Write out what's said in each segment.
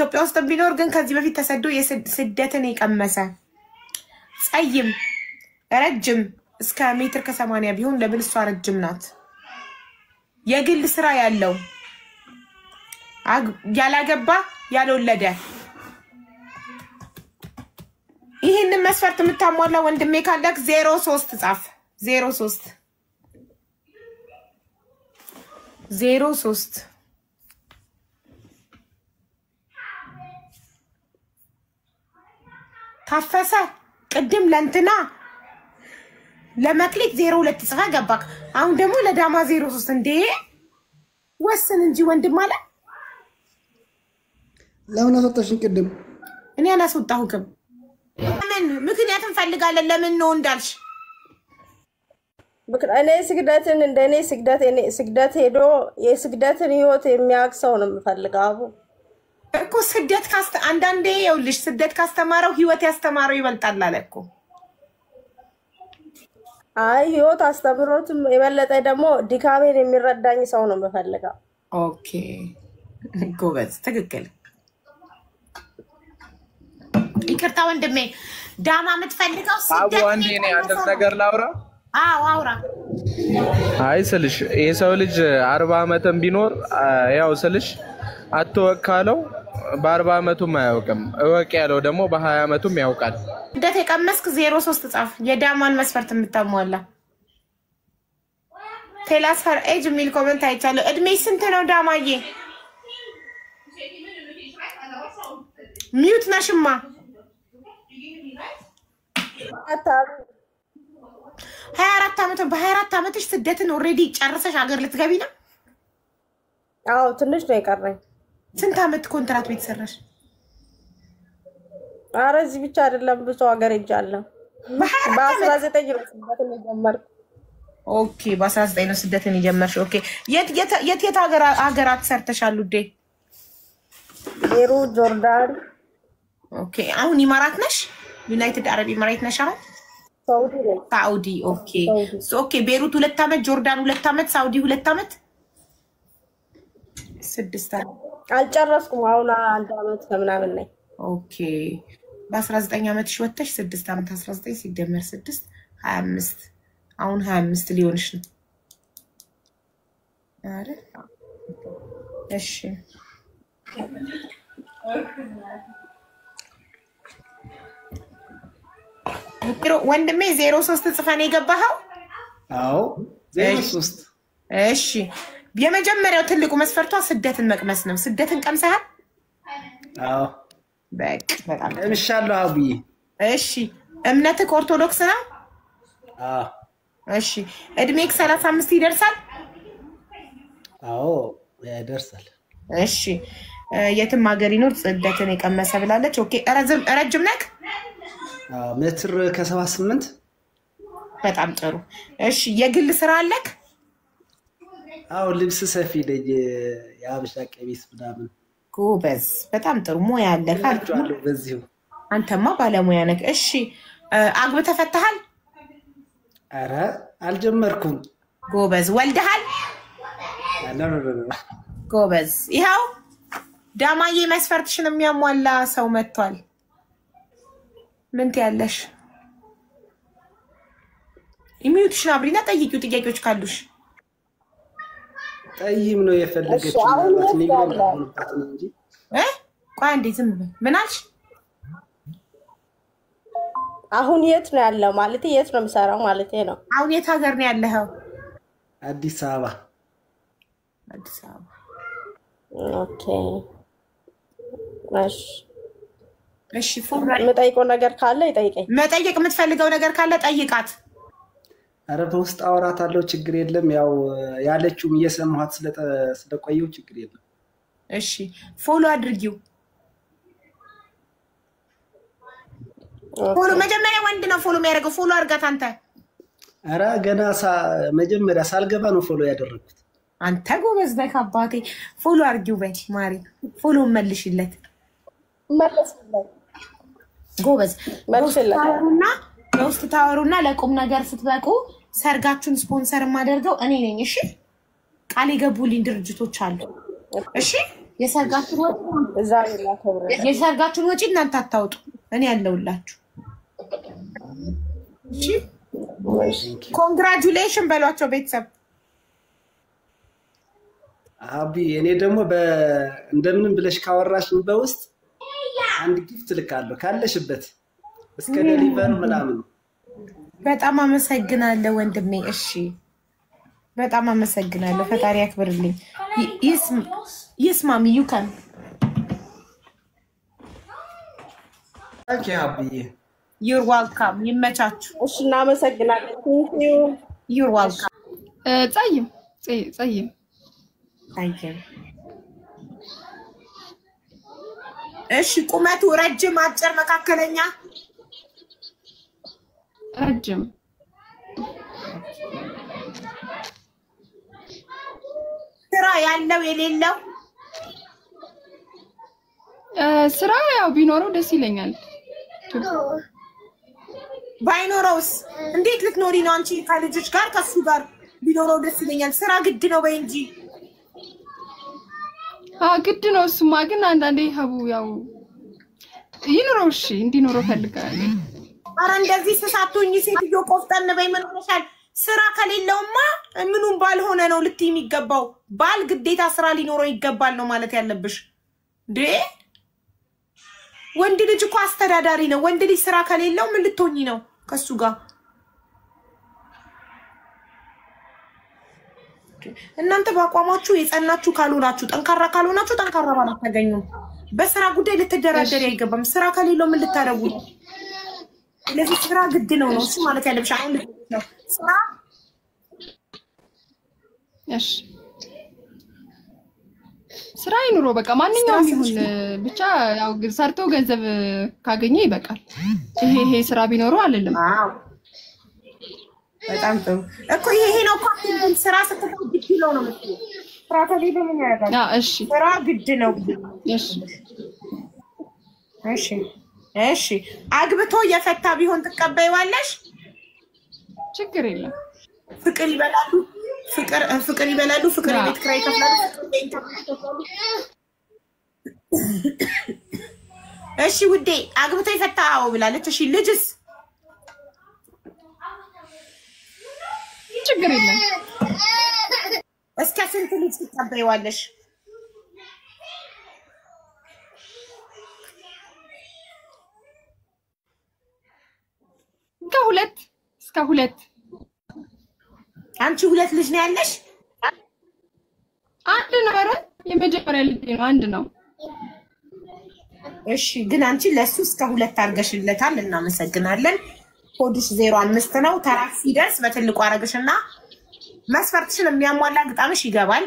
ኢትዮጵያ ውስጥ ቢኖር ግን ከዚህ በፊት ተሰዶ የስደትን የቀመሰ ጸይም ረጅም እስከ ሜትር ከ80 ቢሆን ለምን እሷ ረጅም ናት የግል ስራ ያለው ያላገባ ያልወለደ ይሄንን መስፈርት የምታሟላ ወንድሜ ካለክ 03 ጻፍ 03 ታፈሰ ቅድም ለእንትና ለመክሊት 02 ጽፋ ገባክ አሁን ደግሞ ለዳማ 03 እንዴ ወስን እንጂ ወንድም አለ ለምን አስወጣሽኝ ቅድም እኔ አላስወጣሁክም ለምን ምክንያቱም ፈልጋለን ለምን ነው እንዳልሽ እኔ ስግደትን እንደኔ ስግደት ሄዶ የስግደትን ህይወት የሚያክሰው ነው የምፈልጋው እኮ ስደት አንዳንዴ ይኸውልሽ ስደት ካስተማረው ህይወት ያስተማረው ይበልጣል አለ እኮ አይ ህይወት አስተምሮትም የበለጠ ደግሞ ድካሜን የሚረዳኝ ሰው ነው የምፈልጋው ኦኬ ጎበዝ ትክክል ይቅርታ ወንድሜ ዳማ የምትፈልገው ስደት አቡ አንዴ እኔ አንድ ነገር ላውራ አዎ አውራ አይ ስልሽ የሰው ልጅ 40 አመትም ቢኖር ያው ስልሽ አትወካለው በ40 አመቱም አያውቅም እወቅ ያለው ደግሞ በ20 አመቱም ያውቃል ስደት የቀመስክ 03 ጻፍ የዳማን መስፈርት የምታሟላ ቴላስ ሄር ኤጅ ሚል ኮሜንት አይቻለሁ እድሜ ስንት ነው ዳማዬ ሚውት ነሽማ 24 አመት በ24 አመትሽ ስደትን ኦሬዲ ጨርሰሽ ሀገር ልትገቢ ነው አዎ ትንሽ ነው የቀረኝ ስንት አመት ኮንትራት ቤት ሰራሽ ኧረ እዚህ ብቻ አይደለም ብዙ ሀገር ሄጃለሁ በ19 ነው ስደትን የጀመርኩ ኦኬ በ19 ነው ስደትን የጀመርሽ ኦኬ የት ሀገራት ሰርተሻል ውዴ ቤሩት ጆርዳን ኦኬ አሁን ኢማራት ነሽ ዩናይትድ አረብ ኤሚሬት ነሽ አሁን ሳውዲ ኦኬ ኦኬ ቤሩት 2 አመት ጆርዳን 2 አመት ሳውዲ 2 አመት 6 አመት አልጨረስኩም አሁን 1 አመት ከምናምን ነኝ ኦኬ በ19 አመትሽ ወጥተሽ 6 አመት 19 ሲደመር 6 25 አሁን 25 ሊሆንሽ ነው አይደል እሺ ወንድሜ 03 ጽፈን የገባኸው አዎ 03 እሺ የመጀመሪያው ትልቁ መስፈርቷ ስደትን መቅመስ ነው ስደትን ቀምሰሃል አዎ በጣም እንሻለው አቡዬ እሺ እምነትህ ኦርቶዶክስ ነው አዎ እሺ እድሜክ 35 ይደርሳል አዎ ያደርሳል እሺ የትም ሀገር ይኖር ስደትን የቀመሰ ብላለች ኦኬ ረጅም ነክ ሜትር ከ78 በጣም ጥሩ እሺ የግል ስራ አለክ አዎ ልብስ ሰፊ ነኝ የሀበሻ ቀሚስ ምናምን ጎበዝ በጣም ጥሩ ሙያ አለክ አልኩ በዚሁ አንተማ ባለሙያ ነክ እሺ አግብተህ ፈተሃል ኧረ አልጀመርኩም ጎበዝ ወልደሃል ጎበዝ ይሄው ዳማዬ መስፈርትሽን የሚያሟላ ሰው መጥቷል ምን ትያለሽ ኢሚዩትሽን አብሪና ጠይቂው ጥያቄዎች ካሉሽ ጠይም ነው የፈለገችው ማለት ነው እንጂ ቆይ አንዴ ዝም በል ምን አልሽ አሁን የት ነው ያለው ማለት የት ነው የምሰራው ማለት ነው አሁን የት ሀገር ነው ያለኸው አዲስ አበባ ኦኬ እሺ ፎርም መጠይቀው ነገር ካለ ይጠይቀኝ መጠየቅ የምትፈልገው ነገር ካለ ጠይቃት ኧረ በውስጥ አወራታለሁ ችግር የለም ያው ያለችውም እየሰማኋት ስለቆየው ችግር የለም እሺ ፎሎ አድርጊው ፎሎ መጀመሪያ ወንድ ነው ፎሎ የሚያደርገው ፎሎ አድርጋት አንተ ኧረ ገና መጀመሪያ ሳልገባ ነው ፎሎ ያደረኩት አንተ ጎበዝ ነህ አባቴ ፎሎ አድርጊው በይ ማሪ ፎሎ መልሽለት ጎበዝ መልሽለትና በውስጥ ታወሩና ለቁም ነገር ስትበቁ ሰርጋችሁን ስፖንሰር ማደርገው እኔ ነኝ እሺ ቃል የገቡልኝ ድርጅቶች አሉ እሺ እዛ ያከብረ የሰርጋችሁን ወጪ እናንተ አታውጡ፣ እኔ ያለውላችሁ። እሺ ኮንግራቹሌሽን በሏቸው ቤተሰብ። አቢ እኔ ደግሞ እንደምንም ብለሽ ካወራሽኝ በውስጥ አንድ ጊፍት ልካለሁ ካለሽበት እስከ ዴሊቨር ምናምን። በጣም አመሰግናለሁ ወንድሜ። እሺ በጣም አመሰግናለሁ። ፈጣሪ ያክብርልኝ። ይስማም ዩካን ኦኬ አቢ ዩር ዌልካም። ይመቻችሁ። እሺ እናመሰግናለን። ዩር ዌልካም። ጸይም እሺ ቁመቱ ረጅም፣ አጭር፣ መካከለኛ? ረጅም። ስራ ያለው የሌለው? ስራ ያው ቢኖረው ደስ ይለኛል። ባይኖረውስ እንዴት ልትኖሪ ነው አንቺ? ከልጆች ጋር ከሱ ጋር ቢኖረው ደስ ይለኛል። ስራ ግድ ነው በይ እንጂ። ግድ ነው እሱማ። ግን አንዳንዴ ሀቡ ያው ይኖረው። እሺ እንዲኖረው ፈልጋለሁ። ኧረ እንደዚህ ስሳቱኝ ሴትዮ ቆፍጠን በይ። ምን ሆነሻል? ስራ ከሌለውማ ምኑን ባልሆነ ነው ልትይ የሚገባው። ባል ግዴታ ስራ ሊኖረው ይገባል ነው ማለት ያለብሽ። ወንድ ልጅ እኮ አስተዳዳሪ ነው። ወንድ ልጅ ስራ ከሌለው ምን ልትሆኚ ነው ከሱ ጋር? እናንተ በአቋማችሁ የጸናችሁ ካልሆናችሁ፣ ጠንካራ ካልሆናችሁ ጠንካራ ባል አታገኙም። በስራ ጉዳይ ልትደራደሪ አይገባም። ስራ ከሌለው ምን ልታደርጉ ነው? ስለዚህ ስራ ግድ ነው ነው እሱ ማለት ያለብሽ። አሁን ነው ስራ እሺ ስራ ይኑሮ በቃ ማንኛውም ይሁን ብቻ ያው ሰርቶ ገንዘብ ካገኘ ይበቃል። ይሄ ስራ ቢኖረው አይደለም። በጣም ጥሩ እኮ ይሄ ነው እኮ ስራ ስትለው ግድ ነው ነው የምትይው። ስራ ከሌለ ምን ያደርጋል? እሺ ስራ ግድ ነው። እሺ እሺ እሺ አግብቶ የፈታ ቢሆን ትቀበይዋለሽ? ችግር የለም። ፍቅር ይበላሉ፣ ፍቅር ይበላሉ፣ ፍቅር ቤት ኪራይ ይከፍላሉ። እሺ ውዴ አግብቶ የፈታ አዎ ብላለች። እሺ ልጅስ? ችግር የለም። እስከ ስንት ልጅ ትቀበይዋለሽ? እስከ ሁለት። አንቺ ሁለት ልጅ ነው ያለሽ? አንድ ነው። ኧረ የመጀመሪያ ልጅ ነው፣ አንድ ነው። እሺ ግን አንቺ ለሱ እስከ ሁለት አድርገሽለታል። እናመሰግናለን። ኮድሽ 05 ነው። ተራ ሲደርስ በትልቁ አረግሽና መስፈርትሽን የሚያሟላ ግጣምሽ ይገባል።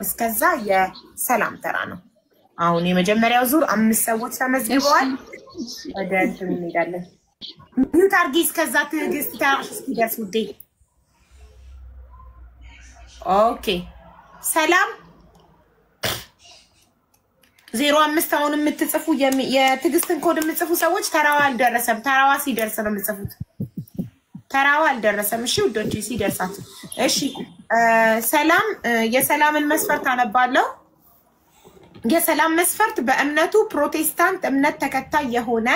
እስከዛ የሰላም ተራ ነው። አሁን የመጀመሪያው ዙር 5 ሰዎች ተመዝግበዋል። ወደ እንትን እንሄዳለን። ሚዩት አድርጊ እስከዛ ትዕግስት ተራሽ እስኪደርስ ውዴ። ኦኬ ሰላም 05 አሁን የምትጽፉ የትዕግስትን ኮድ የምትጽፉ ሰዎች ተራዋ አልደረሰም። ተራዋ ሲደርስ ነው የምትጽፉት። ተራዋ አልደረሰም። እሺ ውዶች ሲደርሳት። እሺ ሰላም የሰላምን መስፈርት አነባለሁ። የሰላም መስፈርት በእምነቱ ፕሮቴስታንት እምነት ተከታይ የሆነ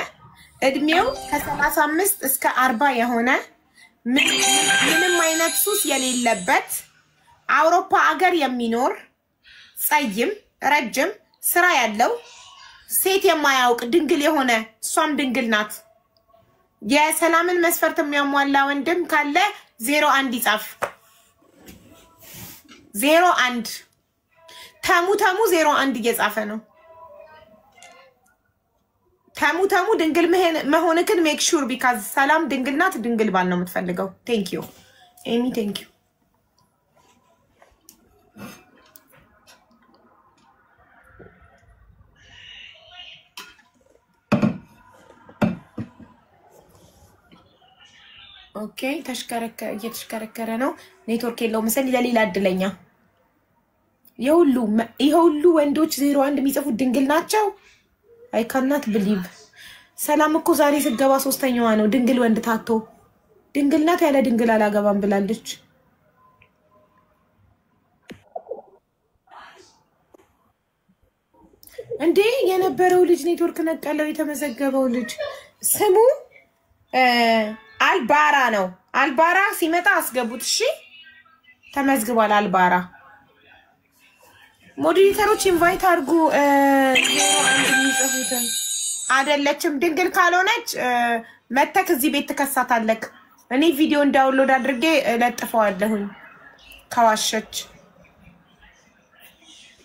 እድሜው ከ35 እስከ 40 የሆነ ምንም አይነት ሱስ የሌለበት አውሮፓ አገር የሚኖር ጸይም ረጅም ስራ ያለው ሴት የማያውቅ ድንግል የሆነ እሷም ድንግል ናት። የሰላምን መስፈርት የሚያሟላ ወንድም ካለ 01 ይጻፍ። 01 ተሙ 01 እየጻፈ ነው። ተሙ ድንግል መሆንክን ሜክ ሹር ቢካዝ ሰላም ድንግል ናት። ድንግል ባል ነው የምትፈልገው። ቴንክ ዩ ኤሚ ቴንክ ዩ። ኦኬ እየተሽከረከረ ነው። ኔትወርክ የለው መሰለኝ። ለሌላ እድለኛ የሁሉ ወንዶች 01 የሚጽፉት ድንግል ናቸው። አይ ካናት ብሊቭ። ሰላም እኮ ዛሬ ስገባ 3ኛዋ ነው። ድንግል ወንድ ታቶ ድንግል ናት። ያለ ድንግል አላገባም ብላለች። እንዴ የነበረው ልጅ ኔትወርክ ነቀለው የተመዘገበው ልጅ ስሙ አልባራ ነው። አልባራ ሲመጣ አስገቡት። እሺ ተመዝግቧል አልባራ። ሞዴሬተሮች ኢንቫይት አድርጉ። የሚጽፉትን አይደለችም ድንግል ካልሆነች መተክ እዚህ ቤት ተከሳታለክ። እኔ ቪዲዮ ዳውንሎድ አድርጌ ለጥፈዋለሁኝ። ከዋሸች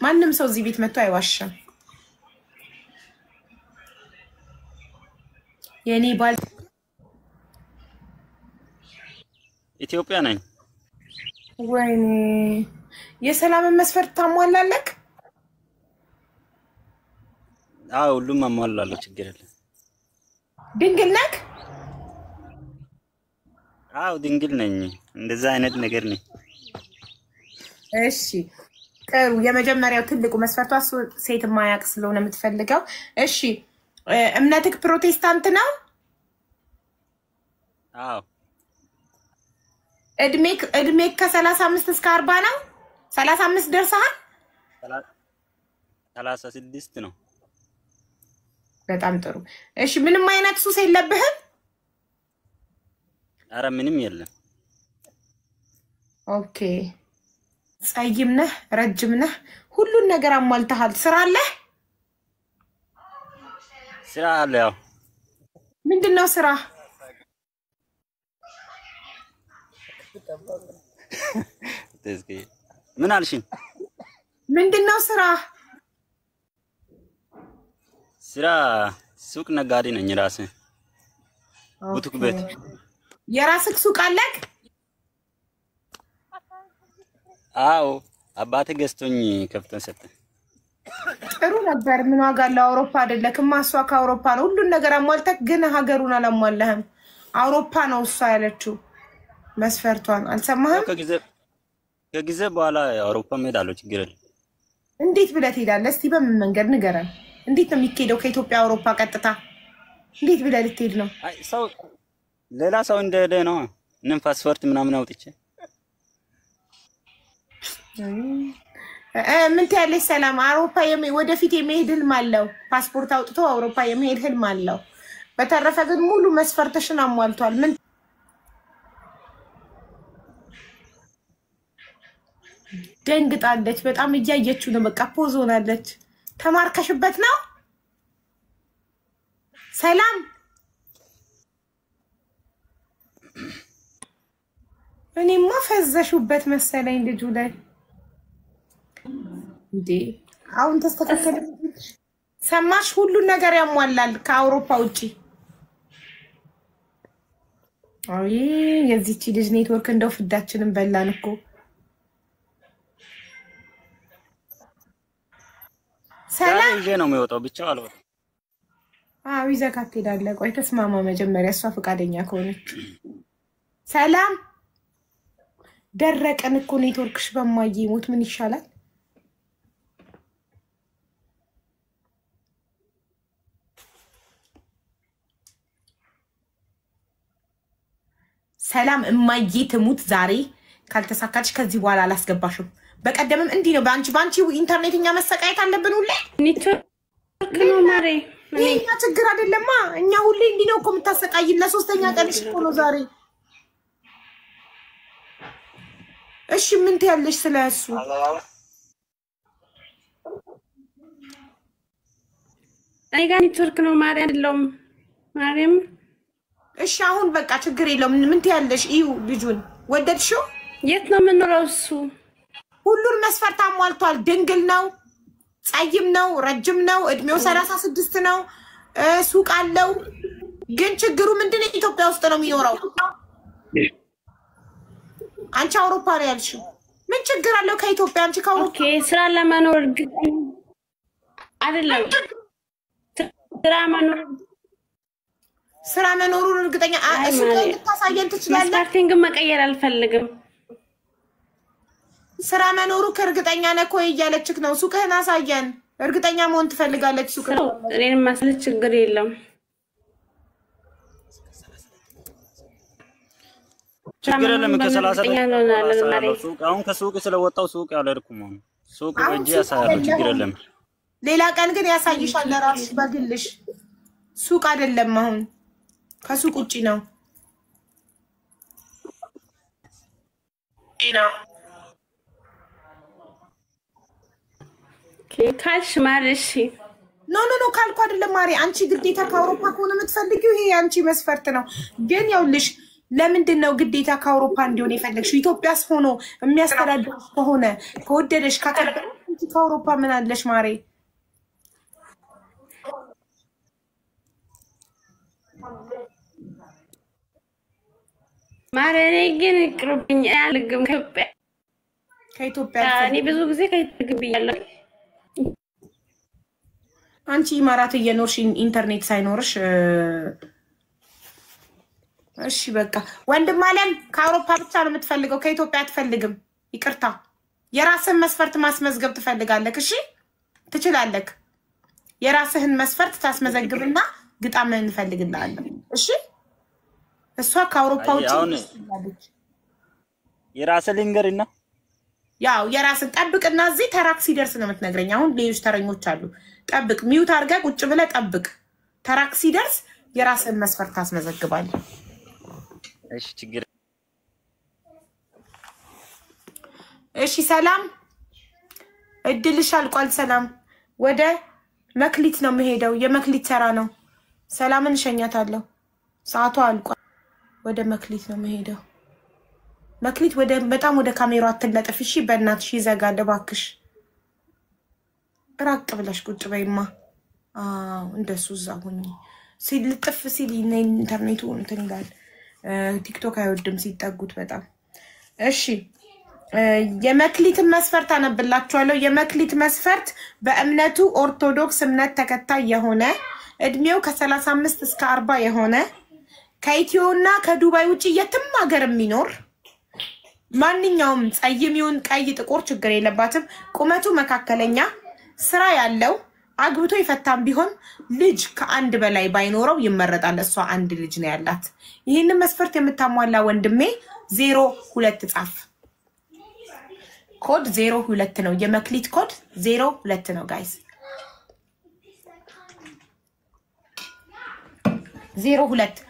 ማንም ሰው እዚህ ቤት መጥቶ አይዋሽም። የኔ ባል ኢትዮጵያ ነኝ። ወይኔ የሰላም መስፈርት ታሟላለክ? አዎ ሁሉም አሟላለሁ፣ ችግር የለም። ድንግል ነክ? አዎ ድንግል ነኝ። እንደዛ አይነት ነገር ነኝ። እሺ ጥሩ። የመጀመሪያው ትልቁ መስፈርቷ ሴት ማያቅ ስለሆነ የምትፈልገው። እሺ እምነትክ ፕሮቴስታንት ነው? አዎ። እድሜክ ከ35 እስከ 40 ነው? 35 ደርሰሃል? 36 ነው። በጣም ጥሩ። እሺ ምንም አይነት ሱስ የለብህም? አረ ምንም የለም። ኦኬ። ጸይም ነህ፣ ረጅም ነህ፣ ሁሉን ነገር አሟልተሃል። ስራ አለህ? ስራ አለ። ያው ምንድነው ስራ? ምን አልሽኝ? ምንድነው ስራ? ስራ ሱቅ ነጋዴ ነኝ ራሴ። ቡቲክ ቤት። የራስክ ሱቅ አለክ? አዎ አባቴ ገዝቶኝ ከፍተን ሰጠ። ጥሩ ነበር። ምን ዋጋ አለው? አውሮፓ አይደለክማ? እሷ ከአውሮፓ ነው ሁሉን ነገር አሟልተክ፣ ግን ሀገሩን አላሟላህም። አውሮፓ ነው እሷ ያለችው መስፈርቷን። አልሰማህም? ከጊዜ በኋላ አውሮፓ እሄዳለሁ፣ ችግር የለም። እንዴት ብለህ ትሄዳለህ? እስቲ በምን መንገድ ንገረን። እንዴት ነው የሚሄደው ከኢትዮጵያ አውሮፓ ቀጥታ? እንዴት ብለህ ልትሄድ ነው? አይ ሰው ሌላ ሰው እንደሄደ ነው። እኔም ፓስፖርት ምናምን አውጥቼ ምን ትያለሽ? ሰላም አውሮፓ ወደፊት የሚሄድ ህልም አለው። ፓስፖርት አውጥቶ አውሮፓ የሚሄድ ህልም አለው። በተረፈ ግን ሙሉ መስፈርትሽን አሟልቷል። ምን ደንግጣለች በጣም እያየችው ነው። በቃ ፖዝ ሆናለች። ተማርከሽበት ነው? ሰላም እኔማ ፈዘሹበት መሰለኝ ልጁ ላይ እንዴ። አሁን ተስተካከለ። ሰማሽ? ሁሉን ነገር ያሟላል ከአውሮፓ ውጪ። አይ የዚህች ልጅ ኔትወርክ እንደው ፍዳችንን በላን እኮ። ሰላም ይዤ ነው የሚወጣው ብቻ አልወጣም። አዎ ይዘካት ትሄዳለህ። ቆይ ተስማማ መጀመሪያ እሷ ፈቃደኛ ከሆነች። ሰላም ደረቀን እኮ ኔትወርክሽ በማዬ ሞት ምን ይሻላል? ሰላም እማዬ ትሙት ዛሬ ካልተሳካች ከዚህ በኋላ አላስገባሽም። በቀደምም እንዲህ ነው። ባንቺ ኢንተርኔትኛ መሰቃየት አለብን ሁሌ። ኔትወርክ ነው ማሬ። እኛ ችግር አይደለማ። እኛ ሁሌ እንዲህ ነው እኮ የምታሰቃይን። ለሶስተኛ ቀንሽ እኮ ነው ዛሬ። እሺ ምን ትያለሽ ስለሱ? እኔ ጋር ኔትወርክ ነው ማሬ አይደለም ማሬም። እሺ አሁን በቃ ችግር የለውም። ምን ትያለሽ? እዩ ልጁን ወደድሽው? የት ነው የምንኖረው? እሱ ሁሉን መስፈርት አሟልቷል። ድንግል ነው፣ ጸይም ነው፣ ረጅም ነው፣ እድሜው 36 ነው፣ ሱቅ አለው። ግን ችግሩ ምንድነው? ኢትዮጵያ ውስጥ ነው የሚኖረው። አንቺ አውሮፓ ነው ያልሽው። ምን ችግር አለው ከኢትዮጵያ? አንቺ ከአውሮፓ ኦኬ። ስራ ለመኖር አይደለም ስራ መኖሩን እርግጠኛ እሱ ልታሳየን ትችላለህ። ስታርቲንግ መቀየር አልፈልግም። ስራ መኖሩ ከእርግጠኛ ነህ እኮ እያለችክ ነው። ሱቅህን አሳየን። እርግጠኛ መሆን ትፈልጋለች። ሱቅህን እኔን ማስለት ችግር የለም። ችግር የለም። ሱቅ አሁን ከሱቅ ስለወጣው ሱቅ አልሄድኩም። ሱቅ እጄ ያሳያለሁ። ችግር የለም። ሌላ ቀን ግን ያሳይሻል ለራስሽ በግልሽ ሱቅ አይደለም አሁን ከሱቅ ውጪ ነው ካልሽ ማርሽ ኖ ካልኩ አይደለም ማሪ አንቺ ግዴታ ከአውሮፓ ከሆነ የምትፈልጊው ይሄ አንቺ መስፈርት ነው ግን ያውልሽ ለምንድን ነው ግዴታ ከአውሮፓ እንዲሆን የፈለግሽው ኢትዮጵያስ ሆኖ የሚያስተዳድርሽ ከሆነ ከወደደሽ ካከበረሽ ከአውሮፓ ምን አለሽ ማሪ ማረኔ ግን ቅርብኝ አልግም ከኢትዮጵያ እኔ ብዙ ጊዜ ከይተግብያለሁ አንቺ ማራት እየኖርሽ ኢንተርኔት ሳይኖርሽ እሺ በቃ ወንድም አለም ከአውሮፓ ብቻ ነው የምትፈልገው ከኢትዮጵያ አትፈልግም ይቅርታ የራስህን መስፈርት ማስመዝገብ ትፈልጋለህ እሺ ትችላለህ የራስህን መስፈርት ታስመዘግብና ግጣምን እንፈልግልሃለን እሺ እሷ ከአውሮፓ ውጪ የራስህ ልንገርና ያው የራስን ጠብቅና እዚህ ተራክሲ ደርስ ነው የምትነግረኝ አሁን ሌሎች ተረኞች አሉ ጠብቅ ሚውት አድርጋ ቁጭ ብለህ ጠብቅ ተራክሲ ደርስ የራስን መስፈርት ታስመዘግባለህ እሺ ችግር እሺ ሰላም እድልሽ አልቋል ሰላም ወደ መክሊት ነው የምሄደው የመክሊት ተራ ነው ሰላምን እሸኛታለሁ ሰዓቷ አልቋል ወደ መክሊት ነው የምሄደው መክሊት ወደ በጣም ወደ ካሜራው አትለጥፍ እሺ በእናትሽ ይዘጋል እባክሽ ራቅ ብለሽ ቁጭ በይማ እንደሱ እዛው ሁኚ ሲልጥፍ ሲል ኢንተርኔቱ እንትን ይላል ቲክቶክ አይወድም ሲጠጉት በጣም እሺ የመክሊትን መስፈርት አነብላችኋለሁ የመክሊት መስፈርት በእምነቱ ኦርቶዶክስ እምነት ተከታይ የሆነ እድሜው ከ35 እስከ 40 የሆነ ከኢትዮና ከዱባይ ውጪ የትም ሀገር የሚኖር ማንኛውም ጸይም ይሁን ቀይ ጥቁር ችግር የለባትም ቁመቱ መካከለኛ ስራ ያለው አግብቶ ይፈታም ቢሆን ልጅ ከአንድ በላይ ባይኖረው ይመረጣል እሷ አንድ ልጅ ነው ያላት ይሄንን መስፈርት የምታሟላ ወንድሜ 02 ጻፍ ኮድ 02 ነው የመክሊት ኮድ 02 ነው ጋይስ 02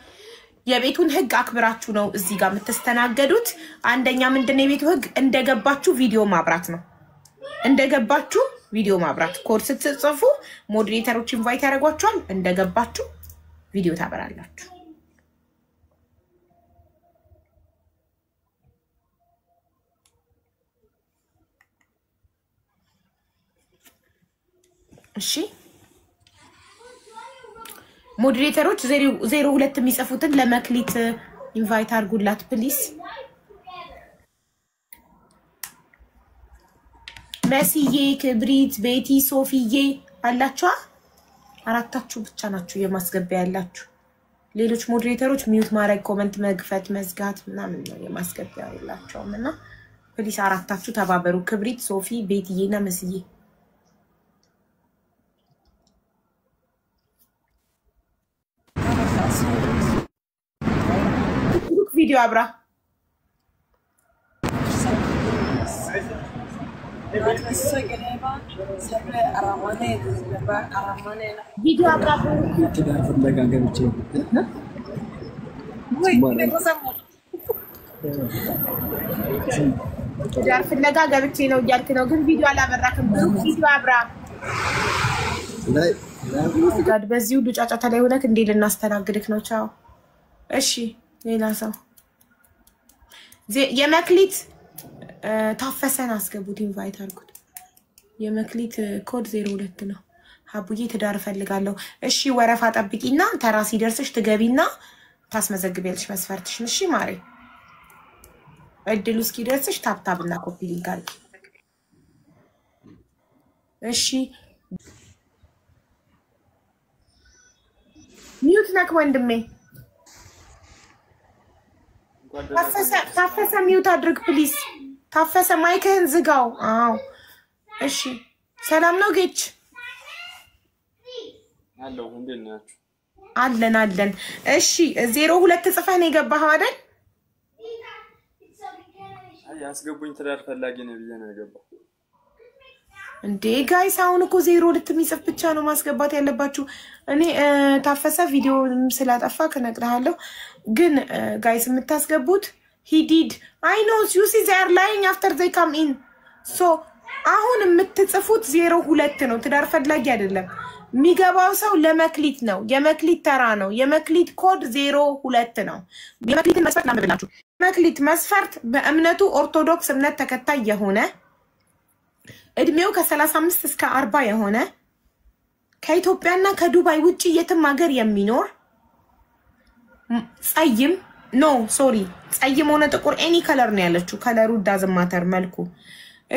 የቤቱን ህግ አክብራችሁ ነው እዚህ ጋር የምትስተናገዱት አንደኛ ምንድነው የቤቱ ህግ እንደገባችሁ ቪዲዮ ማብራት ነው እንደገባችሁ ቪዲዮ ማብራት ኮድ ስትጽፉ ሞዴሬተሮች ኢንቫይት ያደርጓችኋል እንደገባችሁ ቪዲዮ ታበራላችሁ እሺ ሞዴሬተሮች 02 የሚጽፉትን ለመክሊት ኢንቫይት አድርጉላት ፕሊስ መሲዬ ክብሪት ቤቲ ሶፊዬ አላችሁ አራታችሁ ብቻ ናችሁ የማስገቢያ ያላችሁ ሌሎች ሞዴሬተሮች ሚውት ማድረግ ኮሜንት መግፈት መዝጋት ምናምን ነው የማስገቢያ ያላችሁና ፕሊስ አራታችሁ ተባበሩ ክብሪት ሶፊ ቤቲዬና መስዬ ቪዲዮ አብራ ቪዲዮ አብራ ዳር ፍለጋ ገብቼ ነው እያልክ ነው ግን ቪዲዮ አላበራክም ቪዲዮ አብራ ጋድ በዚህ ሁሉ ጫጫታ ላይ ሆነክ እንዴ ልናስተናግድክ ነው ቻው እሺ ሌላ ሰው የመክሊት ታፈሰን አስገቡት ኢንቫይት አድርጉት የመክሊት ኮድ 02 ነው ሀቡዬ ትዳር ፈልጋለሁ እሺ ወረፋ ጠብቂና ተራ ሲደርስሽ ትገቢና ታስመዘግቢያለሽ መስፈርትሽን እሺ ማሬ እድሉ እስኪደርስሽ ታብታብና ኮፒ ሊንክ አድርጊ እሺ ሚውት ነክ ወንድሜ ታፈሰ ሚውት አድርግ ፕሊዝ ታፈሰ ማይክህን ዝጋው አዎ እሺ ሰላም ነው ጌች አለው እንዴት ናችሁ አለን እሺ 02 ጽፈህ ነው የገባኸው አይደል አይ ያስገቡኝ ትዳር ፈላጊ ነው ብዬ ነው የገባው እንዴ ጋይስ አሁን እኮ 0 ልትሚጽፍ ብቻ ነው ማስገባት ያለባችሁ እኔ ታፈሰ ቪዲዮ ስላጠፋ ከነግርሃለሁ ግን ጋይስ የምታስገቡት he did I know you see they are lying after they come in so አሁን የምትጽፉት 02 ነው ትዳር ፈላጊ አይደለም የሚገባው ሰው ለመክሊት ነው የመክሊት ተራ ነው የመክሊት ኮድ 02 ነው የመክሊትን መስፈርት እናምብላችሁ መክሊት መስፈርት በእምነቱ ኦርቶዶክስ እምነት ተከታይ የሆነ እድሜው ከ35 እስከ 40 የሆነ ከኢትዮጵያና ከዱባይ ውጪ የትም ሀገር የሚኖር ጸይም ኖ ሶሪ ጸይም ሆነ ጥቁር ኤኒ ከለር ነው ያለችው ከለሩ ዳዝንት ማተር መልኩ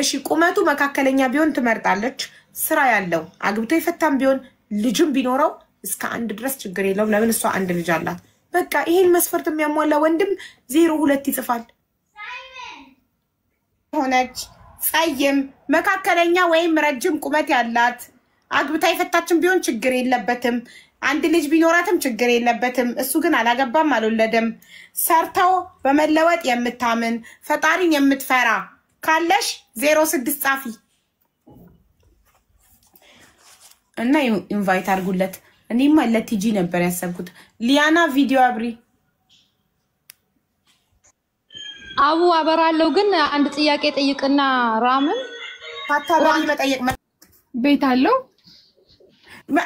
እሺ ቁመቱ መካከለኛ ቢሆን ትመርጣለች ስራ ያለው አግብቶ ይፈታም ቢሆን ልጅም ቢኖረው እስከ አንድ ድረስ ችግር የለውም ለምን እሷ አንድ ልጅ አላት በቃ ይሄን መስፈርት የሚያሟላ ወንድም 02 ይጽፋል ሆነች ጸይም መካከለኛ ወይም ረጅም ቁመት ያላት አግብታ ይፈታችም ቢሆን ችግር የለበትም አንድ ልጅ ቢኖራትም ችግር የለበትም እሱ ግን አላገባም አልወለደም ሰርተው በመለወጥ የምታምን ፈጣሪን የምትፈራ ካለሽ 06 ጻፊ እና ኢንቫይት አድርጉለት እኔማ ለቲጂ ነበር ያሰብኩት ሊያና ቪዲዮ አብሪ አቡ አበራለው ግን አንድ ጥያቄ ጠይቅና ራምን ታታባሪ መጠየቅ ቤት አለው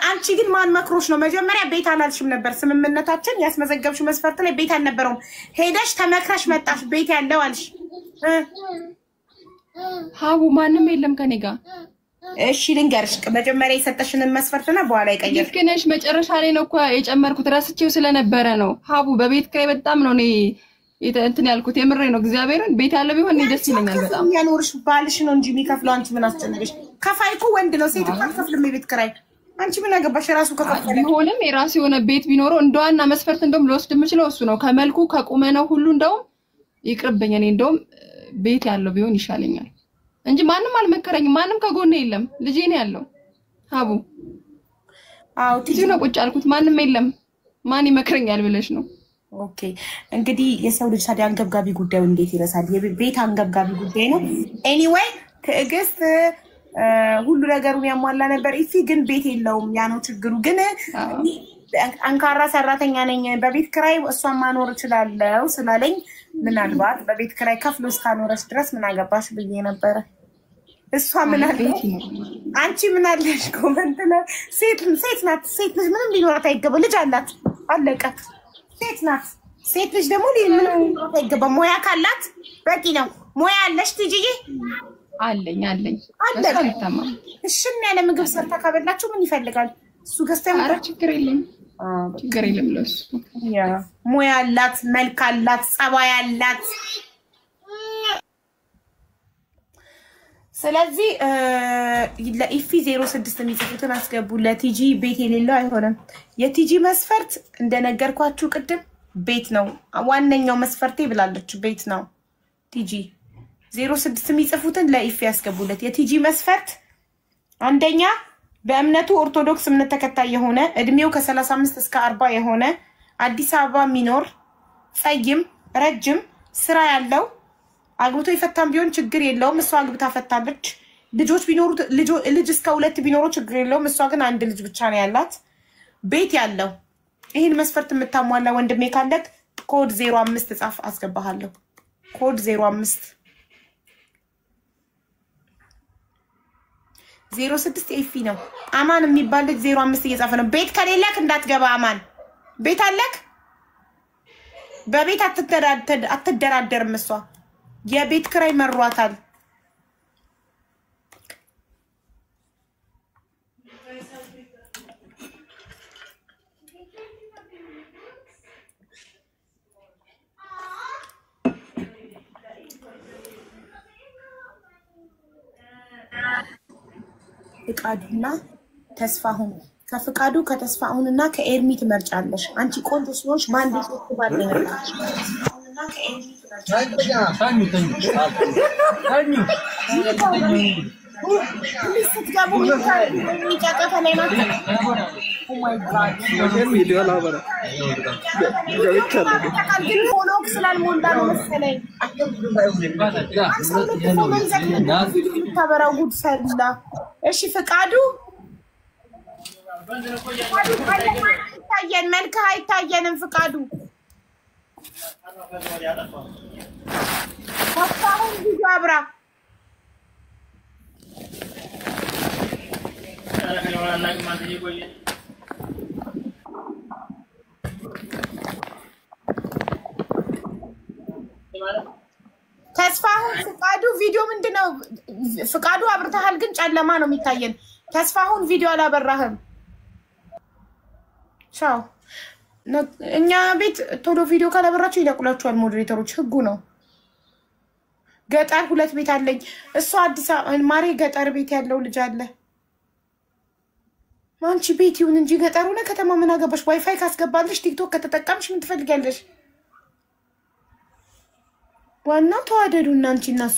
አንቺ ግን ማን መክሮሽ ነው መጀመሪያ ቤት አላልሽም ነበር ስምምነታችን ያስመዘገብሽው መስፈርት ላይ ቤት አልነበረውም ሄደሽ ተመክረሽ መጣሽ ቤት ያለው አልሽ ሀቡ ማንም የለም ከኔ ጋር እሺ ልንገርሽ መጀመሪያ የሰጠሽን መስፈርትና በኋላ ይቀየር ልክ ነሽ መጨረሻ ላይ ነው እኮ የጨመርኩት ረስቼው ስለነበረ ነው ሀቡ በቤት ከይ በጣም ነው እኔ እንትን ያልኩት የምሬ ነው እግዚአብሔርን ቤት ያለው ቢሆን ደስ ይለኛል በጣም ያኖርሽ ባልሽ ነው እንጂ የሚከፍለው አንቺ ምን አስጨነቀሽ ከፋይኩ ወንድ ነው ሴት ከፍልም የቤት ክራይ አንቺ ምን አገባሽ ራሱ ከከፈለ ቢሆንም የራሱ የሆነ ቤት ቢኖረው እንደዋና መስፈርት እንደውም ልወስድ የምችለው እሱ ነው ከመልኩ ከቁመናው ሁሉ እንደውም ይቅርብኝ እኔ እንደውም ቤት ያለው ቢሆን ይሻለኛል እንጂ ማንም አልመከረኝም ማንም ከጎኔ የለም ልጄ ነው ያለው ሀቡ አው ትጂ ነው ቁጭ አልኩት ማንም የለም ማን ይመክረኛል ብለሽ ነው ኦኬ እንግዲህ የሰው ልጅ ታዲያ አንገብጋቢ ጉዳዩ እንዴት ይረሳል የቤት አንገብጋቢ ጉዳይ ነው ኤኒዌይ ትዕግስት ሁሉ ነገሩን ያሟላ ነበር ኢፊ ግን ቤት የለውም ያ ነው ችግሩ ግን አንካራ ሰራተኛ ነኝ በቤት ክራይ እሷን ማኖር እችላለሁ ስላለኝ ምናልባት በቤት ክራይ ከፍሎ እስካኖረሽ ድረስ ምን አገባሽ ብዬ ነበር እሷ ምን አለች አንቺ ምን አለሽ ኮሜንት ላይ ሴት ናት ሴት ልጅ ምንም ሊኖራት አይገባም ልጅ አላት አለቀ ሴት ናት ሴት ልጅ ደግሞ ምንም ሊኖራት አይገባም ሙያ ካላት በቂ ነው ሙያ አለሽ ትጂዬ አለኝ አለኝ እሺም ያለ ምግብ ሰርታ ካበላችሁ ምን ይፈልጋል እሱ ገዝተው ኧረ ችግር የለም ለሱ ያ ሙያ አላት መልክ አላት ጸባይ አላት ስለዚህ ለኢፊ 06 የሚጽፉትን አስገቡ ለቲጂ ቤት የሌለው አይሆንም የቲጂ መስፈርት እንደነገርኳችሁ ቅድም ቤት ነው ዋነኛው መስፈርቴ ብላለች ቤት ነው ቲጂ 06 የሚጽፉትን ለኢፊ ያስገቡለት የቲጂ መስፈርት አንደኛ በእምነቱ ኦርቶዶክስ እምነት ተከታይ የሆነ እድሜው ከ35 እስከ 40 የሆነ አዲስ አበባ ሚኖር ጸይም ረጅም ስራ ያለው አግብቶ ይፈታም ቢሆን ችግር የለውም እሷ አግብታ ፈታለች ልጆች ቢኖሩ ልጅ እስከ 2 ቢኖሩ ችግር የለውም እሷ ግን አንድ ልጅ ብቻ ነው ያላት ቤት ያለው ይሄን መስፈርት የምታሟላ ወንድሜ ካለክ ኮድ 05 ጻፍ አስገባሃለሁ ኮድ 05 06 ኤፊ ነው አማን የሚባል ልጅ 05 እየጻፈ ነው ቤት ከሌለክ እንዳትገባ አማን ቤት አለክ በቤት አትደራደርም እሷ የቤት ክራይ መሯታል ፍቃዱና ተስፋሁን ከፍቃዱ ከተስፋሁንና ከኤርሚ ትመርጫለሽ አንቺ ቆንጆ ስለሆንሽ ማን ልጅ ባል ነው ተስፋሁንና ከኤርሚ ትመርጫለሽ እሺ ፍቃዱ ታየን መልካ አይታየንም ፍቃዱ አሁን ቪዲዮ አብራ ተስፋሁን ፍቃዱ ቪዲዮ ምንድነው ፍቃዱ አብርተሃል ግን ጨለማ ነው የሚታየን ተስፋሁን ቪዲዮ አላበራህም ቻው እኛ ቤት ቶሎ ቪዲዮ ካላበራችሁ ይለቁላችኋል ሞዴሬተሮች ህጉ ነው ገጠር ሁለት ቤት አለኝ እሱ አዲስ ማሬ ገጠር ቤት ያለው ልጅ አለ ማንቺ ቤት ይሁን እንጂ ገጠሩ ነው ከተማ ምን አገባሽ ዋይፋይ ካስገባልሽ ቲክቶክ ከተጠቀምሽ ምን ትፈልጊያለሽ ዋናው ተዋደዱ እናንቺ እናሱ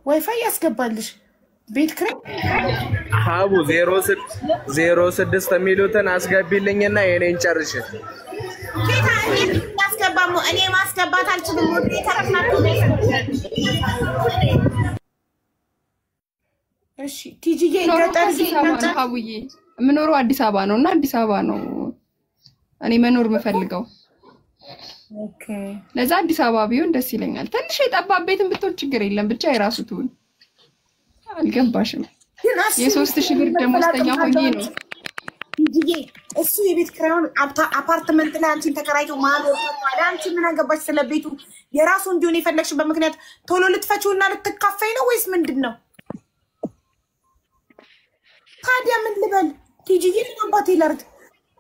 ዋይፋይ ያስገባልሽ ቤት ክሬ ሀቡ 06 የሚሉትን አስገቢልኝና የኔን ጨርሽ ያስገባሙ እኔ ማስገባት አልችልም ወዴ ተረፍናችሁ እሺ ቲጂዬ ገጠር ሀቡዬ የምኖረው አዲስ አበባ ነው እና አዲስ አበባ ነው እኔ መኖር የምፈልገው ኦኬ ለዛ አዲስ አበባ ቢሆን ደስ ይለኛል ትንሽ የጠባብ ቤትን ብትሆን ችግር የለም ብቻ የራሱ ትሁን አልገባሽም የ3000 ብር ደሞዝተኛ ሆኜ ነው ዲጄ እሱ የቤት ክራውን አፓርትመንት ላይ አንቺን ተከራይቶ ማኖር ታዲያ አንቺ ምን አገባሽ ስለቤቱ የራሱ እንዲሆን የፈለግሽበት ምክንያት ቶሎ ልትፈቺውና ልትካፈይ ነው ወይስ ምንድነው ታዲያ ምን ልበል ዲጄ ለማባቴ ላርግ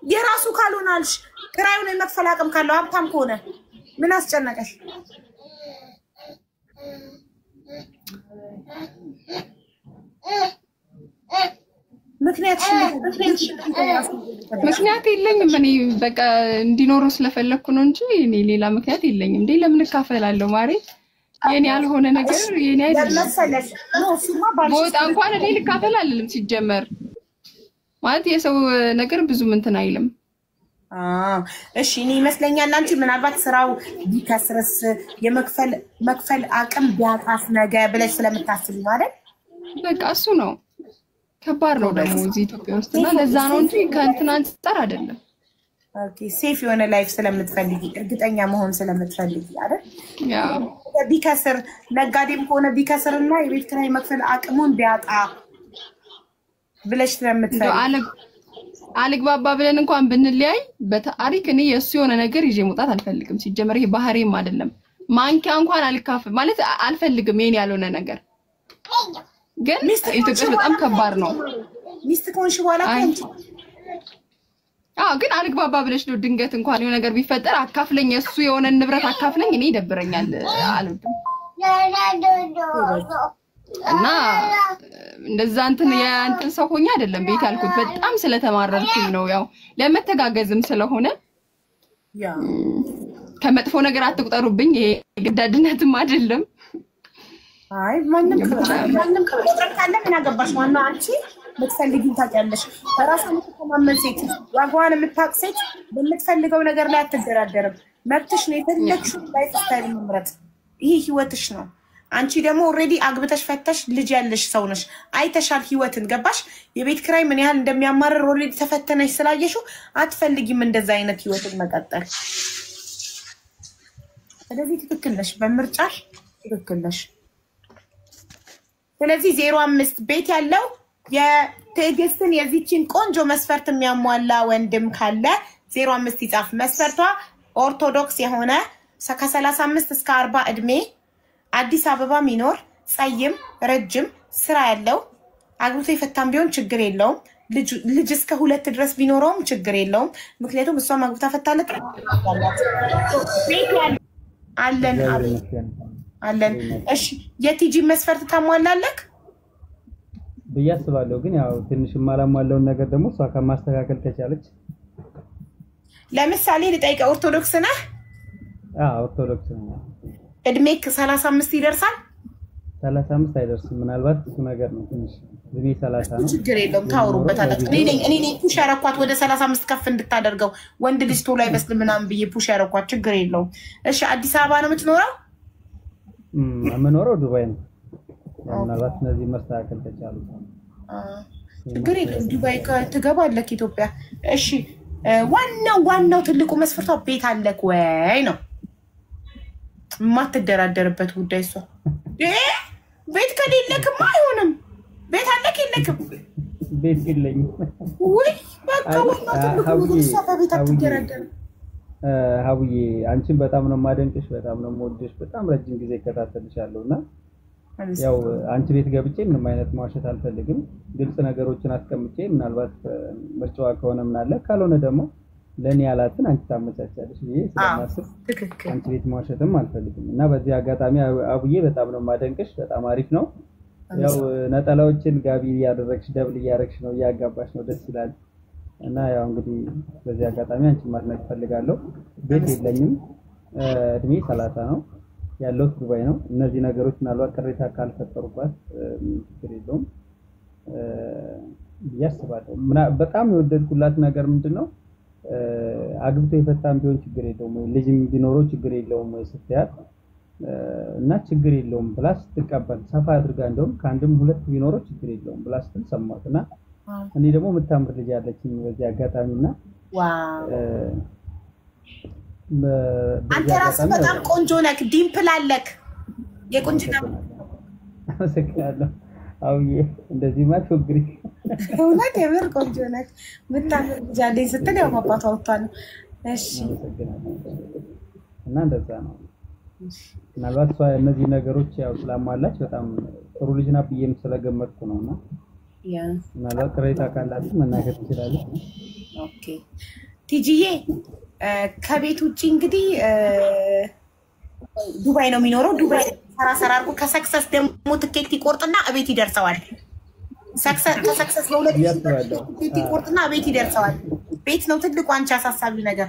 የራሱ ካልሆናልሽ ክራዩን የመክፈል አቅም ካለው ሀብታም ከሆነ ምን አስጨነቀሽ ምክንያት የለኝም እኔ በቃ እንዲኖሩ ስለፈለኩ ነው እንጂ እኔ ሌላ ምክንያት የለኝም እንዴ ለምን እካፈላለሁ ማሪ የኔ ያልሆነ ነገር የኔ አይደለም ቦታ እንኳን እኔ ልካፈል አልልም ሲጀመር ማለት የሰው ነገር ብዙ እንትን አይልም እሺ እኔ ይመስለኛል አንቺ ምናልባት ስራው ቢከስርስ የመክፈል አቅም ቢያጣስ ነገ ብለሽ ስለምታስቢ ነው አይደል በቃ እሱ ነው ከባድ ነው ደግሞ እዚህ ኢትዮጵያ ውስጥ እና ለዛ ነው እንጂ ከእንትን አንፃር አይደለም ኦኬ ሴፍ የሆነ ላይፍ ስለምትፈልጊ እርግጠኛ መሆን ስለምትፈልጊ አይደል ያ ቢከስር ነጋዴም ከሆነ ቢከስርና የቤት ኪራይ መክፈል አቅሙን ቢያጣ ብለሽ ስለምትፈልጊ አልግባባ ብለን እንኳን ብንለያይ በታሪክ እኔ የሱ የሆነ ነገር ይዤ መውጣት አልፈልግም ሲጀመር ይሄ ባህሪም አይደለም ማንኪያ እንኳን አልካፈል ማለት አልፈልግም የኔ ያልሆነ ነገር ግን ኢትዮጵያ በጣም ከባድ ነው ሚስት ኮንሽ በኋላ አንቺ ግን አልግባባ ብለሽ ነው ድንገት እንኳን የሆነ ነገር ቢፈጠር አካፍለኝ የሱ የሆነ ንብረት አካፍለኝ እኔ ይደብረኛል አልወድም እና እንደዛ እንትን ሰው ሆኜ አይደለም ቤት ያልኩት በጣም ስለተማረርኩኝ ነው ያው ለመተጋገዝም ስለሆነ ያ ከመጥፎ ነገር አትቁጠሩብኝ ይሄ ግዳድነትም አይደለም አይ ማንንም ከበጥረም ካለ ምን አገባሽ ዋናው አንቺ ምትፈልጊው ታውቂያለሽ በራሷ የምትተማመን ሴት ዋጋዋን የምታውቅ ሴት በምትፈልገው ነገር ላይ አትደራደርም መብትሽ ነው የፈለግሽው ላይፍ ስታይል መምረጥ ይሄ ህይወትሽ ነው አንቺ ደግሞ ኦሬዲ አግብተሽ ፈተሽ ልጅ ያለሽ ሰው ነሽ አይተሻል ህይወትን ገባሽ የቤት ክራይ ምን ያህል እንደሚያማርር ኦሬዲ ተፈተነሽ ስላየሽው አትፈልጊም እንደዛ አይነት ህይወትን መቀጠል ስለዚህ ትክክል ነሽ በምርጫሽ ትክክል ነሽ ስለዚህ 05 ቤት ያለው የትዕግስትን የዚችን ቆንጆ መስፈርት የሚያሟላ ወንድም ካለ 05 ይጻፍ መስፈርቷ ኦርቶዶክስ የሆነ ከ35 እስከ 40 እድሜ አዲስ አበባ ሚኖር ጸይም ረጅም ስራ ያለው አግብቶ የፈታም ቢሆን ችግር የለውም ልጅ እስከ 2 ድረስ ቢኖረውም ችግር የለውም ምክንያቱም እሷ ማግብታ ፈታለት አለን እሺ የቲጂ መስፈርት ታሟላለክ በያስባለሁ ግን ያው ትንሽ ማላሟላውን ነገር ደግሞ እሷ ከማስተካከል ከቻለች ለምሳሌ ልጠይቀ ኦርቶዶክስ ነህ ኦርቶዶክስ ነኝ እድሜክ 35 ይደርሳል 35 አይደርስም ምናልባት እሱ ነገር ነው ትንሽ እድሜ 30 ነው ችግር የለውም ታውሩበታላችሁ እኔ ፑሽ ያረኳት ወደ 35 ከፍ እንድታደርገው ወንድ ልጅ ቶሎ አይበስልም ምናምን ብዬ ፑሽ ያረኳት ችግር የለውም እሺ አዲስ አበባ ነው የምትኖረው የምኖረው ዱባይ ነው ምናልባት እነዚህ መስተካከል ከቻሉ ችግር የለም ዱባይ ትገባለህ ኢትዮጵያ እሺ ዋናው ትልቁ መስፈርቷ ቤት አለክ ወይ ነው ማትደራደርበት ጉዳይ እሷ ቤት ከሌለክማ አይሆንም ቤት አለክ የለክም ቤት የለኝም ወይ በቃ ወጣ በቤት አትደራደር ሀቡዬ አንቺን በጣም ነው ማደንቅሽ በጣም ነው ወድሽ በጣም ረጅም ጊዜ ከታተልሻለሁና ያው አንቺ ቤት ገብቼ ምንም አይነት ማውሸት አልፈልግም ግልጽ ነገሮችን አስቀምጬ ምናልባት ምርጫዋ ከሆነ ምን አለ ካልሆነ ደግሞ ለኔ ያላትን አንቺ ታመቻቻለሽ ብዬ ስለማስብ አንቺ ቤት ማውሸትም አልፈልግም እና በዚህ አጋጣሚ አቡዬ በጣም ነው ማደንቅሽ በጣም አሪፍ ነው ያው ነጠላዎችን ጋቢ ያደረግሽ ደብል ያረግሽ ነው ያጋባሽ ነው ደስ ይላል እና ያው እንግዲህ በዚህ አጋጣሚ አንቺ ማድነቅ ፈልጋለሁ ቤት የለኝም እድሜ 30 ነው ያለው ዱባይ ነው እነዚህ ነገሮች ምናልባት ቅሬታ ካልፈጠሩባት ችግር የለውም ያስባለሁ በጣም የወደድኩላት ነገር ምንድነው አግብቶ የፈታም ቢሆን ችግር የለውም ልጅም ቢኖረው ችግር የለውም ስትያት እና ችግር የለውም ብላስ ተቀበል ሰፋ አድርጋ እንደውም ከአንድም ሁለት ቢኖረው ችግር የለውም ብላስ ተሰማትና እኔ ደግሞ መታምር ልጅ ያለችኝ በዚህ አጋጣሚና ዋው አንተ ራስህ በጣም ቆንጆ ነህ ዲምፕል አለክ የቁንጅና አመሰግናለሁ አውዬ እንደዚህ ማትወግሪ እውነት የምር ቆንጆ ነህ መታምር ልጅ ያለኝ ስትል ያው ማባቷ ወጣ ነው እሺ እና እንደዛ ነው ምናልባት እነዚህ ነገሮች ያው ስላማላች በጣም ጥሩ ልጅ ናት ብዬም ስለገመትኩ ነውና ያ ምናልባት ቅሬታ ካላችሁ መናገር ትችላለች ኦኬ ቲጂዬ ከቤት ውጪ እንግዲህ ዱባይ ነው የሚኖረው ዱባይ ሰራ አርጎ ከሰክሰስ ደግሞ ትኬት ይቆርጥና እቤት ይደርሰዋል ሰክሰስ በሁለት ትኬት ይቆርጥና እቤት ይደርሰዋል ቤት ነው ትልቁ አንቺ አሳሳቢ ነገር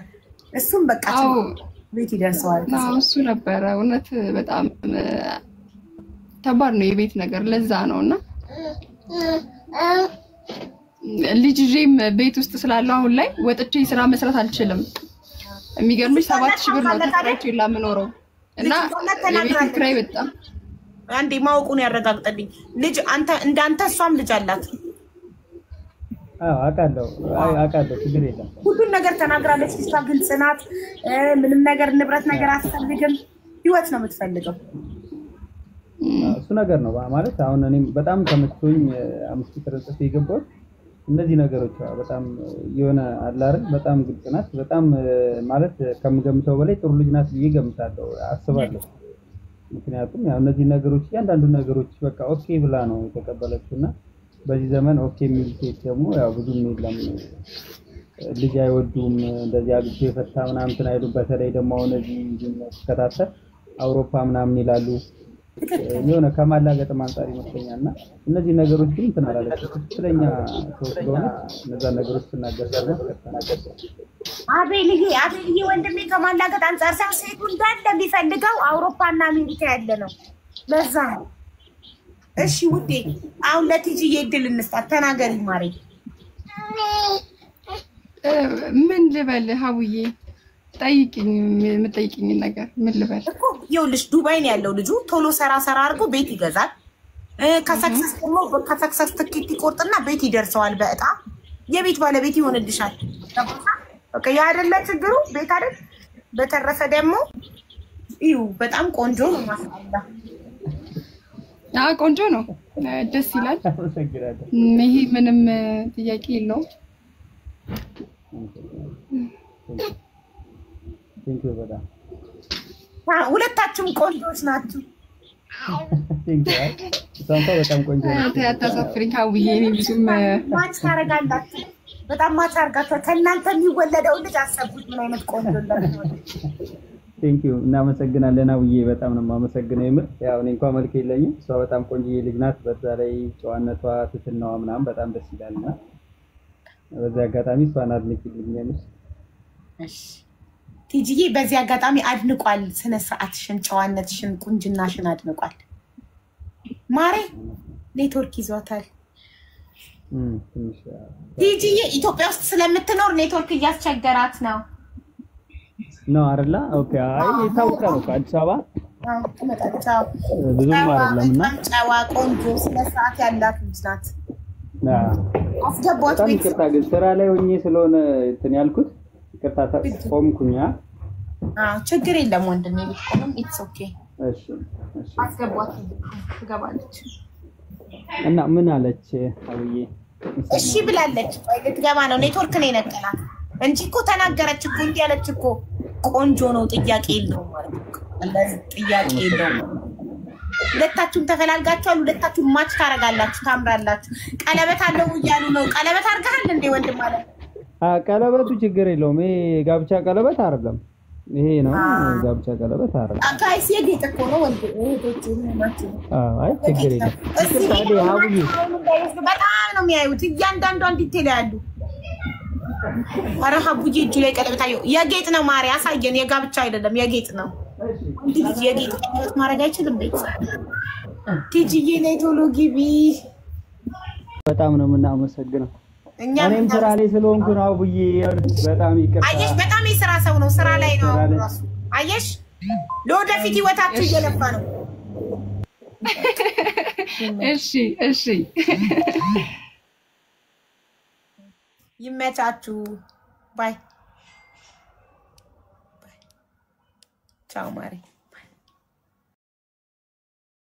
እሱም በቃ ቤት ይደርሰዋል እሱ ነበረ እውነት በጣም ተባር ነው የቤት ነገር ለዛ ነውና ልጅጄም ቤት ውስጥ ስላለው አሁን ላይ ወጥቼ ስራ መስራት አልችልም የሚገርምሽ 7000 ብር ነው ተከራይቼ ላምኖረው እና የቤት ኪራይ በጣም አንዴ ማውቁን ያረጋግጠልኝ ልጅ አንተ እንዳንተ እሷም ልጅ አላት አቃለው ችግር የለም ሁሉን ነገር ተናግራለች እሷ ግልጽ ናት ምንም ነገር ንብረት ነገር አትፈልግም ህይወት ነው የምትፈልገው እሱ ነገር ነው ማለት አሁን እኔ በጣም ተመችቶኝ 5 ተረጽፍ ይገባው እነዚህ ነገሮች በጣም የሆነ አላርን በጣም ግልጽ ናት በጣም ማለት ከምገምተው በላይ ጥሩ ልጅ ናት ይገምታለሁ አስባለሁ ምክንያቱም ያው እነዚህ ነገሮች ያንዳንዱ ነገሮች በቃ ኦኬ ብላ ነው የተቀበለችውና በዚህ ዘመን ኦኬ የሚል ሴት ደግሞ ያው ብዙም የለም ልጅ አይወዱም እንደዚህ አግብቶ የፈታ ምናምን ተናይዱ በተለይ ደግሞ አሁን እዚህ ተከታተል አውሮፓ ምናምን ይላሉ የሆነ ከማላገጥ ማንጣሪ መስለኛልና እነዚህ ነገሮች ግን ተናላለች ስለኛ ስለሆነ እነዛ ነገሮች ተናገርታለች አቤልዬ ወንድሜ ከማላገጥ አንፃር ሳይሆን ሴቱ እንዳለ የሚፈልገው አውሮፓና አሜሪካ ያለ ነው ለዛ ነው እሺ ውዴ አሁን ለቲጂ የድል እንስጣት ተናገሪ ማሪ ምን ልበል ሀቡዬ ጠይቂኝ የምጠይቂኝ ነገር ምን ልበል እኮ ይኸውልሽ ዱባይ ነው ያለው ልጁ ቶሎ ሰራ አድርጎ ቤት ይገዛል ከሰክሰስ ደግሞ ከሰክሰስ ትኬት ይቆርጥና ቤት ይደርሰዋል በእጣ የቤት ባለቤት ይሆንልሻል ኦኬ ያ አይደለ ችግሩ ቤት አይደል በተረፈ ደግሞ በጣም ቆንጆ ነው ማሻአላ ቆንጆ ነው ደስ ይላል ይሄ ምንም ጥያቄ የለውም ቴንክ ዩ በጣም ሁለታችሁም ቆንጆች ናችሁ ቴንክ ዩ ሳንታ በጣም ቆንጆ ነው ተያታሳፍሪካ ውዬ እኔ ብዙም ማች ታረጋላችሁ በጣም ማች አርጋችሁ ከእናንተ የሚወለደው ልጅ አሰቡት ምን አይነት ቆንጆ እንደሆነ ቴንክ ዩ እናመሰግናለን አውዬ በጣም ነው ማመሰግነው የምር ያው እኔ እንኳን መልክ የለኝም እሷ በጣም ቆንጆ ልጅ ናት በዛ ላይ ጨዋነቷ ትትናዋ ምናምን በጣም ደስ ይላልና በዚህ አጋጣሚ እሷን አድንቂልኝ እሺ ቲጂዬ በዚህ አጋጣሚ አድንቋል ስነ ስርዓትሽን ጨዋነትሽን ቁንጅናሽን አድንቋል ማሬ ኔትወርክ ይዟታል ቲጂዬ ኢትዮጵያ ውስጥ ስለምትኖር ኔትወርክ እያስቸገራት ነው አይደለ ኦኬ አይ ታውቃለህ አዲስ አበባ ተመጣጣው ብዙም አይደለምና ጨዋ ቆንጆ ስነ ስርዓት ያላት ልጅ ናት አስገቧት ቤት ይቅርታ ግን ስራ ላይ ሆኜ ስለሆነ እንትን ያልኩት ይቅርታ ቆምኩኛ ችግር የለም ወንድሜ ቢቆም ኢትስ ኦኬ እሺ አስገቧት ትገባለች እና ምን አለች አብዬ እሺ ብላለች ልትገባ ነው ኔትወርክ ነው የነቀላት እንጂ እኮ ተናገረች እኮ እንዴ ያለች እኮ ቆንጆ ነው ጥያቄ የለውም ማለት እንደዚህ ጥያቄ የለውም ሁለታችሁም ተፈላልጋችኋል ሁለታችሁም ማች ታረጋላችሁ ታምራላችሁ ቀለበት አለው ይያሉ ነው ቀለበት አርጋሃል እንዴ ወንድም ማለት ቀለበቱ ችግር የለውም ይሄ ጋብቻ ቀለበት አይደለም ይሄ ነው ጋብቻ ቀለበት አይደለም አካይስ የጌጥ እኮ ነው ወንድም እህቶቹ ማለት አይ ችግር የለም ታዲያ ሀቡዬ በጣም ነው የሚያዩት እያንዳንዷን ዲቴል ያሉ አረ ሀቡዬ እጁ ላይ ቀለበት አየው የጌጥ ነው ማርያ አሳየን የጋብቻ አይደለም የጌጥ ነው እንዴ የጌጥ ቀለበት ማድረግ አይችልም ቤት ቲጂዬ ላይ ቶሎ ግቢ በጣም ነው የምናመሰግነው እኔም ስራ ላይ ስለሆንኩ ነው ሀቡዬ በጣም ይቅርታ አየሽ በጣም የስራ ሰው ነው ስራ ላይ ነው ራሱ አየሽ ለወደፊት ህይወታችሁ እየለፋ ነው እሺ ይመቻችሁ ባይ ቻው ማሪ